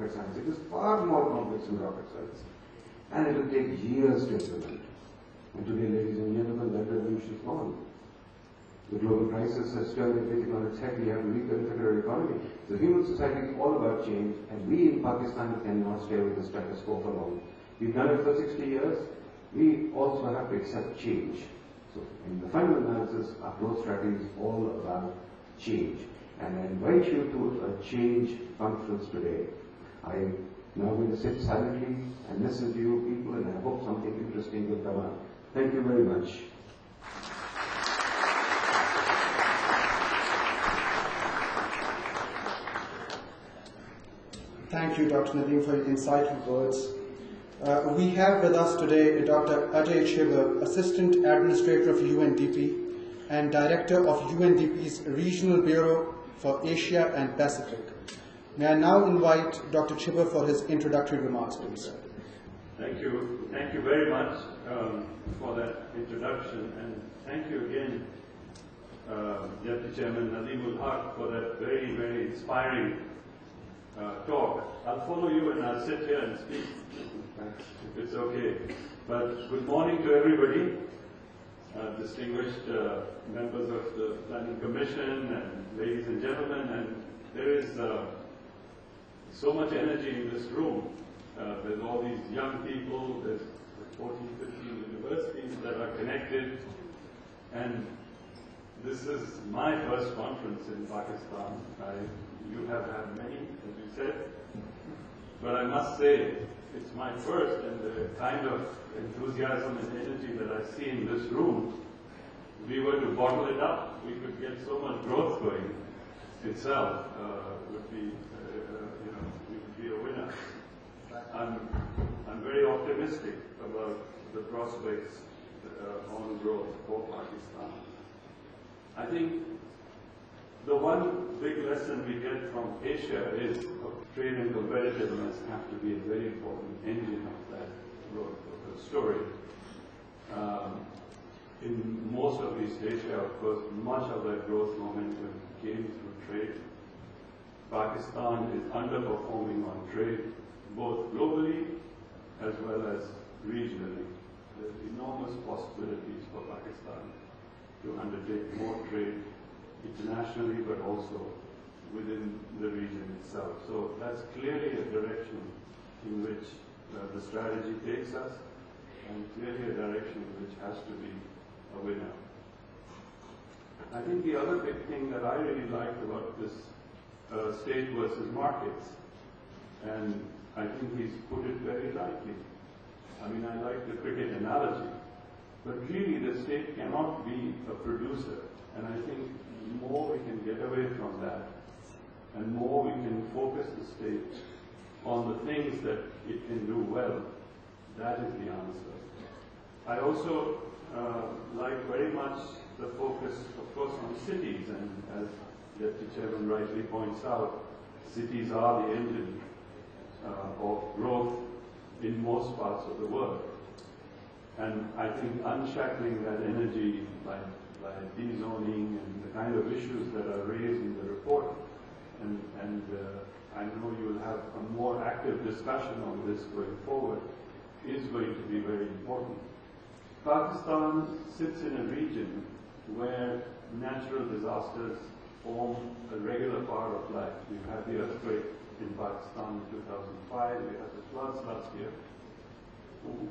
rocket science. It is far more complex than rocket science. And it will take years to implement. And today, ladies and gentlemen, that revolution is gone. The global crisis has turned everything on its head. We have to reconfigure our economy. The human society is all about change, and we in Pakistan cannot stay with the status quo for long. We've done it for 60 years. We also have to accept change. So, in the final analysis, our growth strategy is all about change. And I invite you to a change conference today. I'm now going to sit silently and listen to you people, and I hope something interesting will come out. Thank you very much. Thank you, Dr. Nadeem, for your insightful words. We have with us today Dr. Ajay Chibber, Assistant Administrator of UNDP and Director of UNDP's Regional Bureau for Asia and Pacific. May I now invite Dr. Chibber for his introductory remarks, please. Thank you. Thank you very much for that introduction, and thank you again, Deputy Chairman Nadeem Haq, for that very, very inspiring talk. I'll follow you and I'll sit here and speak, if it's okay. But good morning to everybody, distinguished members of the Planning Commission and ladies and gentlemen. And there is so much energy in this room. There's all these young people, there's 14, 15 universities that are connected. And this is my first conference in Pakistan. You have had many, as you said, but I must say it's my first, and the kind of enthusiasm and energy that I see in this room, if we were to bottle it up, we could get so much growth going itself. Would be, we would be a winner. I'm very optimistic about the prospects on growth for Pakistan. I think the one big lesson we get from Asia is trade and competitiveness have to be a very important engine of that growth of the story. In most of East Asia, of course, much of that growth momentum came through trade. Pakistan is underperforming on trade, both globally as well as regionally. There's enormous possibilities for Pakistan to undertake more trade internationally, but also within the region itself. So that's clearly a direction in which the strategy takes us, and clearly a direction which has to be a winner. I think the other big thing that I really liked about this state versus markets, and I think he's put it very rightly. I mean, I like the cricket analogy, but really the state cannot be a producer, and I think the more we can get away from that, and more we can focus the state on the things that it can do well, that is the answer. I also like very much the focus, of course, on cities, and as Deputy Chairman rightly points out, cities are the engine of growth in most parts of the world. And I think unshackling that energy by de-zoning and the kind of issues that are raised in the report, and I know you will have a more active discussion on this going forward, is going to be very important. Pakistan sits in a region where natural disasters form a regular part of life. We've had the earthquake in Pakistan in 2005, we had the floods last year.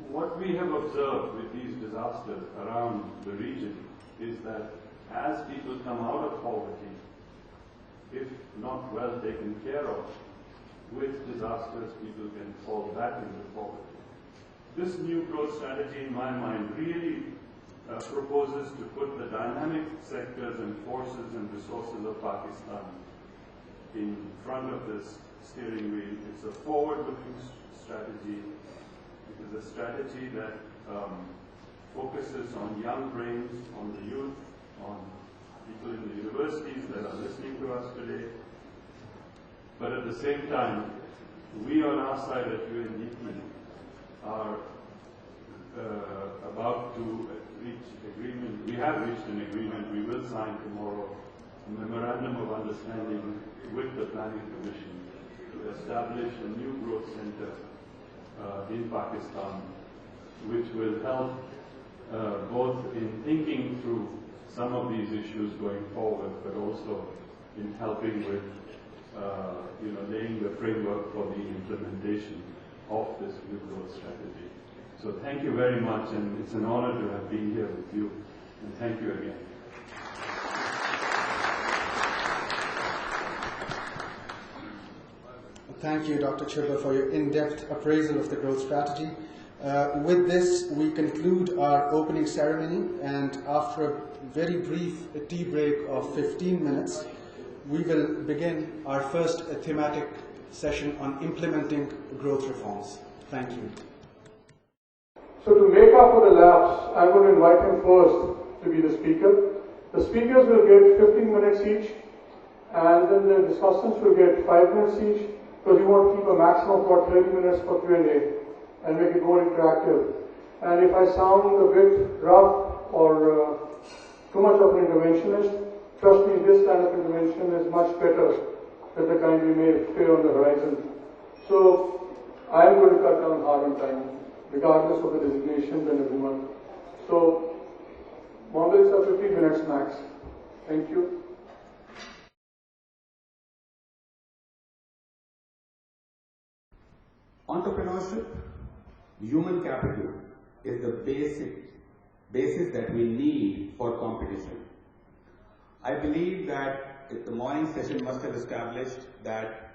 What we have observed with these disasters around the region is that as people come out of poverty, if not well taken care of, with disasters people can fall back into poverty. This new growth strategy, in my mind, really proposes to put the dynamic sectors and forces and resources of Pakistan in front of this steering wheel. It's a forward-looking strategy. It is a strategy that focuses on young brains, on the youth, on people in the universities that are listening to us today. But at the same time, we on our side at UNDP are about to reach agreement. We have reached an agreement. We will sign tomorrow a memorandum of understanding with the Planning Commission to establish a new growth center in Pakistan, which will help both in thinking through some of these issues going forward, but also in helping with laying the framework for the implementation of this new growth strategy. So thank you very much, and it's an honor to have been here with you, and thank you again. Thank you, Dr. Chibber, for your in-depth appraisal of the growth strategy. With this, we conclude our opening ceremony, and after a very brief tea break of 15 minutes, we will begin our first thematic session on implementing growth reforms. Thank you. So to make up for the lapse, I'm going to invite him first to be the speaker. The speakers will get 15 minutes each, and then the discussants will get 5 minutes each, because we want to keep a maximum of about 30 minutes for Q&A and make it more interactive. And if I sound a bit rough or too much of an interventionist, trust me, this kind of intervention is much better than the kind we may fear on the horizon. So I am going to cut down hard on time, regardless of the designations and everyone. So models are 15 minutes max. Thank you. Entrepreneurship, human capital, is the basis that we need for competition. I believe that the morning session must have established that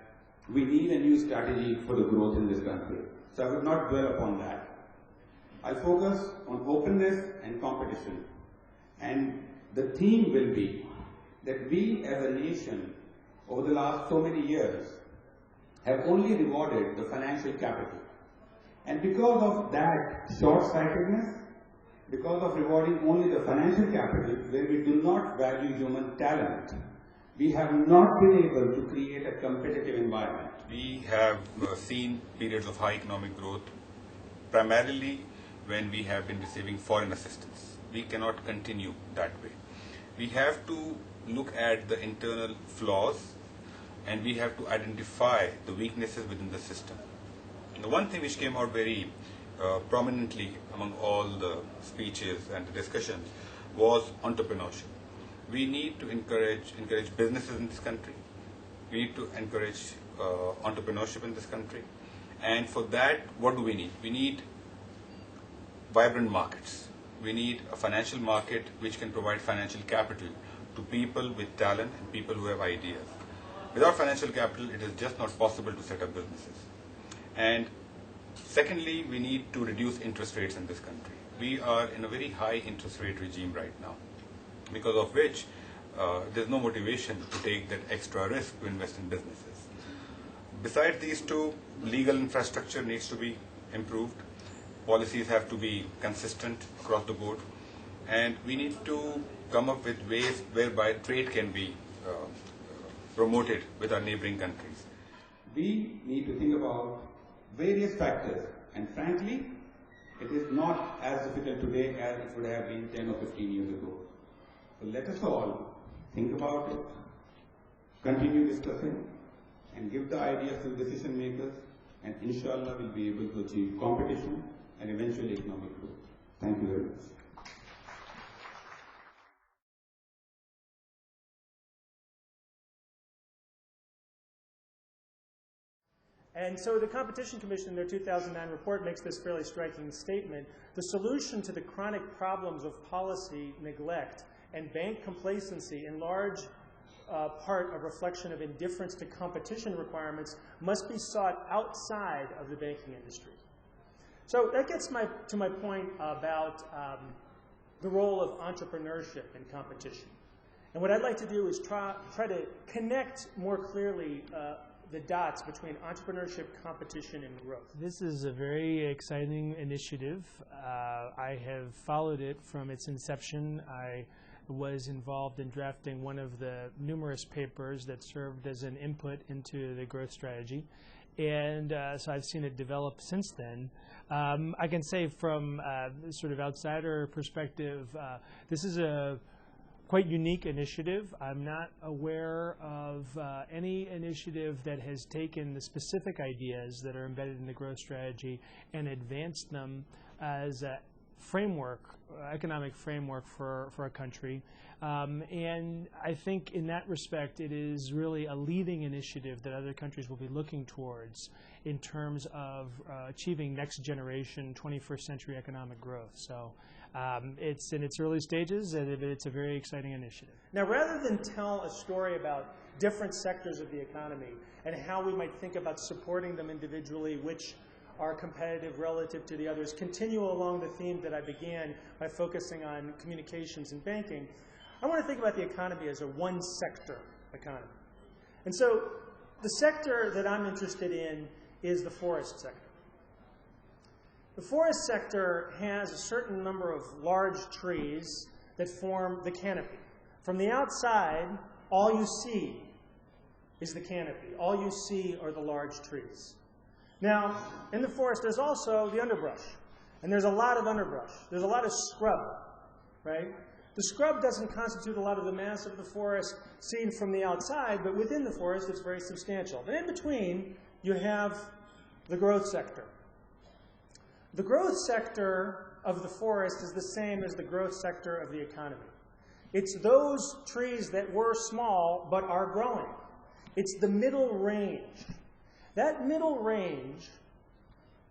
we need a new strategy for the growth in this country. So I will not dwell upon that. I'll focus on openness and competition. And the theme will be that we as a nation, over the last so many years, have only rewarded the financial capital. And because of that short-sightedness, because of rewarding only the financial capital, where we do not value human talent, we have not been able to create a competitive environment. We have seen periods of high economic growth, primarily when we have been receiving foreign assistance. We cannot continue that way. We have to look at the internal flaws, and we have to identify the weaknesses within the system. And the one thing which came out very prominently among all the speeches and the discussions was entrepreneurship. We need to encourage businesses in this country. We need to encourage entrepreneurship in this country. And for that, what do we need? We need vibrant markets. We need a financial market which can provide financial capital to people with talent and people who have ideas. Without financial capital, it is just not possible to set up businesses. And secondly, we need to reduce interest rates in this country. We are in a very high interest rate regime right now, because of which there's no motivation to take that extra risk to invest in businesses. Besides these two, legal infrastructure needs to be improved. Policies have to be consistent across the board. And we need to come up with ways whereby trade can be promoted with our neighboring countries. We need to think about various factors, and frankly, it is not as difficult today as it would have been 10 or 15 years ago. So let us all think about it, continue discussing, and give the ideas to decision makers, and inshallah we'll be able to achieve competition and eventually economic growth. Thank you very much. And so the Competition Commission in their 2009 report makes this fairly striking statement. The solution to the chronic problems of policy neglect and bank complacency, in large part a reflection of indifference to competition requirements, must be sought outside of the banking industry. So that gets to my point about the role of entrepreneurship in competition. And what I'd like to do is try to connect more clearly the dots between entrepreneurship, competition, and growth. This is a very exciting initiative. I have followed it from its inception. I was involved in drafting one of the numerous papers that served as an input into the growth strategy. And so I've seen it develop since then. I can say from sort of outsider perspective, this is a quite unique initiative. I'm not aware of any initiative that has taken the specific ideas that are embedded in the growth strategy and advanced them as a framework, economic framework for a country. And I think in that respect, it is really a leading initiative that other countries will be looking towards in terms of achieving next generation 21st century economic growth. So it's in its early stages, and it's a very exciting initiative. Now, rather than tell a story about different sectors of the economy and how we might think about supporting them individually, which are competitive relative to the others, continue along the theme that I began by focusing on communications and banking, I want to think about the economy as a one-sector economy. And so the sector that I'm interested in is the forest sector. The forest sector has a certain number of large trees that form the canopy. From the outside, all you see is the canopy. All you see are the large trees. Now, in the forest, there's also the underbrush. And there's a lot of underbrush. There's a lot of scrub, right? The scrub doesn't constitute a lot of the mass of the forest seen from the outside, but within the forest, it's very substantial. But in between, you have the growth sector. The growth sector of the forest is the same as the growth sector of the economy. It's those trees that were small but are growing. It's the middle range. That middle range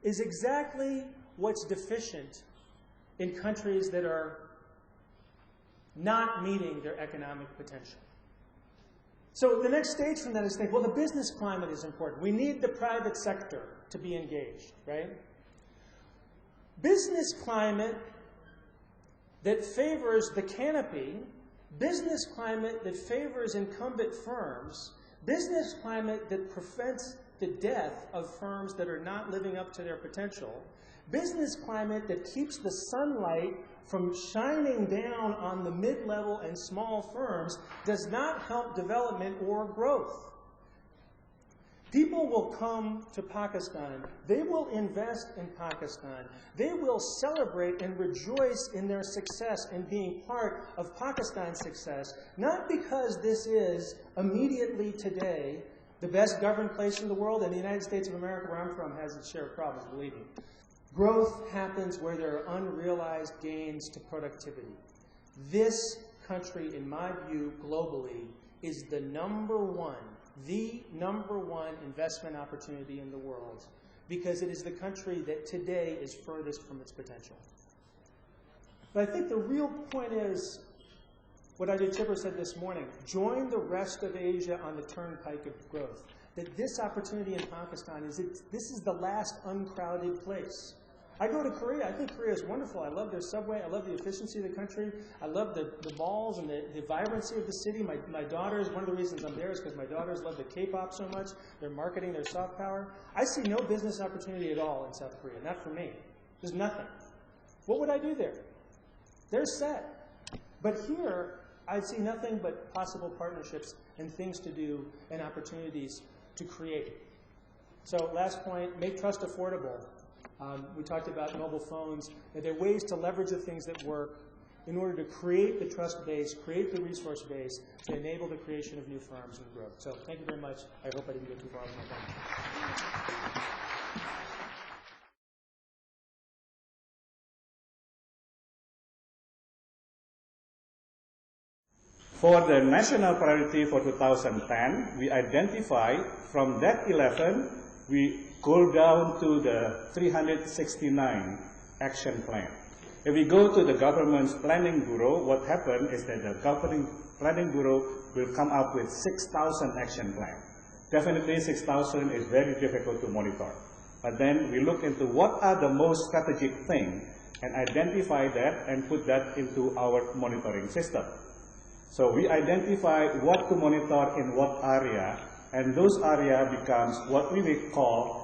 is exactly what's deficient in countries that are not meeting their economic potential. So the next stage from that is think, well, the business climate is important. We need the private sector to be engaged, right? Business climate that favors the canopy, business climate that favors incumbent firms, business climate that prevents the death of firms that are not living up to their potential, business climate that keeps the sunlight from shining down on the mid-level and small firms does not help development or growth. People will come to Pakistan. They will invest in Pakistan. They will celebrate and rejoice in their success and being part of Pakistan's success, not because this is immediately today the best governed place in the world, and the United States of America, where I'm from, has its share of problems, believe me. Growth happens where there are unrealized gains to productivity. This country, in my view, globally, is the number one investment opportunity in the world, because it is the country that today is furthest from its potential. But I think the real point is what Ajay Chibber said this morning: join the rest of Asia on the turnpike of growth. That this opportunity in Pakistan is, this is the last uncrowded place. I go to Korea. I think Korea is wonderful. I love their subway. I love the efficiency of the country. I love the malls and the vibrancy of the city. My daughters, one of the reasons I'm there is because my daughters love the K-pop so much. They're marketing their soft power. I see no business opportunity at all in South Korea, not for me. There's nothing. What would I do there? They're set. But here, I see nothing but possible partnerships and things to do and opportunities to create. So last point, make trust affordable. We talked about mobile phones. There are ways to leverage the things that work in order to create the trust base, create the resource base to enable the creation of new firms and growth. So thank you very much. I hope I didn't get too far with my time. For the national priority for 2010, we identify from that 11, we go down to the 369 action plan. If we go to the government's planning bureau, what happened is that the planning bureau will come up with 6,000 action plan. Definitely 6,000 is very difficult to monitor. But then we look into what are the most strategic things and identify that and put that into our monitoring system. So we identify what to monitor in what area, and those area becomes what we will call